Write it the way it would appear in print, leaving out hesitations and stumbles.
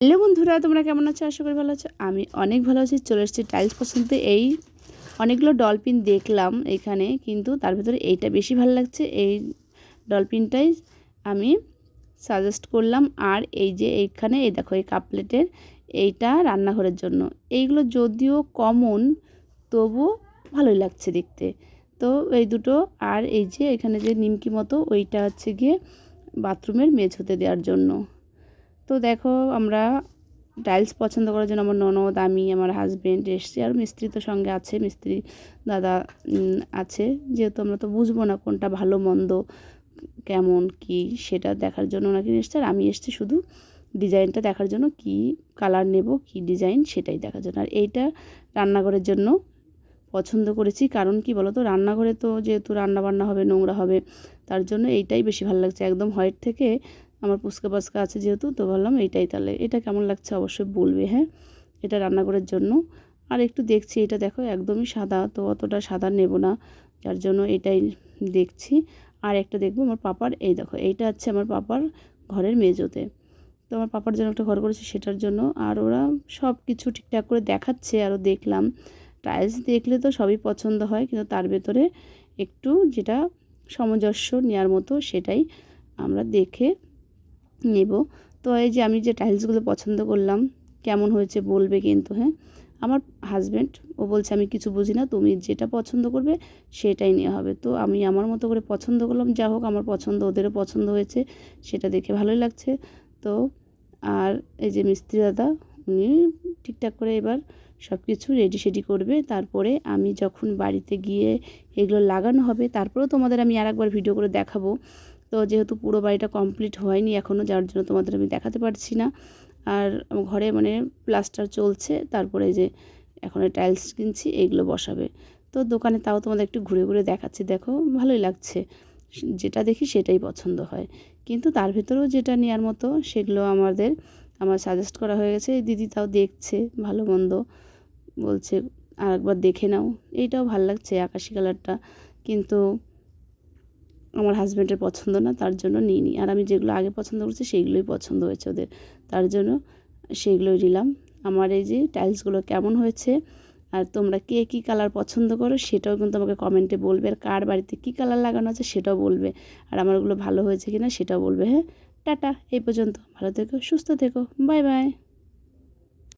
Hello বন্ধুরা, তোমরা কেমন আছো? আশা করি ভালো আছো। আমি অনেক ভালো আছি। চলে এসেছি টাইলস পছন্দ। এই অনেকগুলো ডলফিন দেখলাম এখানে, কিন্তু তার ভিতরে এইটা বেশি ভালো লাগছে। এই ডলফিনটাই আমি সাজেস্ট করলাম। আর এই যে এইখানে এই দেখো, এই কাপ প্লেটের এইটা রান্নাঘরের জন্য। এইগুলো যদিও কমন, তবু ভালোই লাগছে দেখতে। তো এই দুটো, আর এই যে এখানে যে নিমকি মতো, ওইটা হচ্ছে গিয়ে বাথরুমের মেঝ হতে দেওয়ার জন্য। তো দেখো, আমরা টাইলস পছন্দ করার জন্য আমার ননদ, আমি, আমার হাজব্যান্ড এসছি। আর মিস্ত্রি তো সঙ্গে আছে, মিস্ত্রি দাদা আছে। যেহেতু আমরা তো বুঝবো না কোনটা ভালো মন্দ কেমন কি, সেটা দেখার জন্য ওনাকে এসছে। আর আমি এসছি শুধু ডিজাইনটা দেখার জন্য, কি কালার নেব, কি ডিজাইন, সেটাই দেখার জন্য। আর এইটা রান্নাঘরের জন্য পছন্দ করেছি। কারণ কি বলো তো, রান্নাঘরে তো যেহেতু রান্নাবান্না হবে, নোংরা হবে, তার জন্য এইটাই বেশি ভালো লাগছে। একদম হোয়াইট থেকে আমার পুচকা পাচকা আছে যেহেতু, তো ভাবলাম এইটাই। তাহলে এটা কেমন লাগছে অবশ্যই বলবে। হ্যাঁ, এটা রান্নাঘরের জন্য। আর একটু দেখছি, এটা দেখো একদমই সাদা, তো অতটা সাদা নেব না, যার জন্য এটাই দেখছি। আর একটা দেখবো আমার পাপার, এই দেখো এইটা হচ্ছে আমার পাপার ঘরের মেজোতে। তো আমার পাপার জন্য একটা ঘর করেছি, সেটার জন্য। আর ওরা সব কিছু ঠিকঠাক করে দেখাচ্ছে। আরও দেখলাম, টাইলস দেখলে তো সবই পছন্দ হয়, কিন্তু তার ভেতরে একটু যেটা সামঞ্জস্য নেওয়ার মতো, সেটাই আমরা দেখে নেব। তো এই যে আমি যে টাইলসগুলো পছন্দ করলাম, কেমন হয়েছে বলবে কিন্তু। হ্যাঁ, আমার হাজব্যান্ড ও বলছে আমি কিছু বুঝি না, তুমি যেটা পছন্দ করবে সেটাই নেওয়া হবে। তো আমি আমার মতো করে পছন্দ করলাম। যা হোক, আমার পছন্দ ওদেরও পছন্দ হয়েছে, সেটা দেখে ভালোই লাগছে। তো আর এই যে মিস্ত্রি দাদা, উনি ঠিকঠাক করে এবার সব কিছু রেডি সেডি করবে। তারপরে আমি যখন বাড়িতে গিয়ে এগুলো লাগানো হবে, তারপরেও তোমাদের আমি আরেকবার ভিডিও করে দেখাবো। তো যেহেতু পুরো বাড়িটা কমপ্লিট হয়নি এখনও, যার জন্য তোমাদের আমি দেখাতে পারছি না। আর ঘরে মানে প্লাস্টার চলছে, তারপরে যে এখন টাইলস কিনছি, এইগুলো বসাবে। তো দোকানে তাও তোমাদের একটু ঘুরে ঘুরে দেখাচ্ছি। দেখো, ভালোই লাগছে, যেটা দেখি সেটাই পছন্দ হয়। কিন্তু তার ভেতরেও যেটা নেওয়ার মতো, সেগুলো আমার সাজেস্ট করা হয়ে গেছে। দিদি তাও দেখছে ভালো মন্দ, বলছে আর একবার দেখে নাও। এইটাও ভালো লাগছে, আকাশি কালারটা, কিন্তু আমার হাজব্যান্ডের পছন্দ না, তার জন্য নিইনি। আর আমি যেগুলো আগে পছন্দ করছি সেইগুলোই পছন্দ হয়েছে ওদের, তার জন্য সেইগুলোই নিলাম। আমার এই যে টাইলসগুলো কেমন হয়েছে, আর তোমরা কে কী কালার পছন্দ করো সেটাও কিন্তু আমাকে কমেন্টে বলবে। আর কার বাড়িতে কী কালার লাগানো আছে সেটাও বলবে। আর আমারগুলো ভালো হয়েছে কিনা সেটাও বলবে। হ্যাঁ, টাটা, এই পর্যন্ত। ভালো থেকো, সুস্থ থেকো, বাই বাই।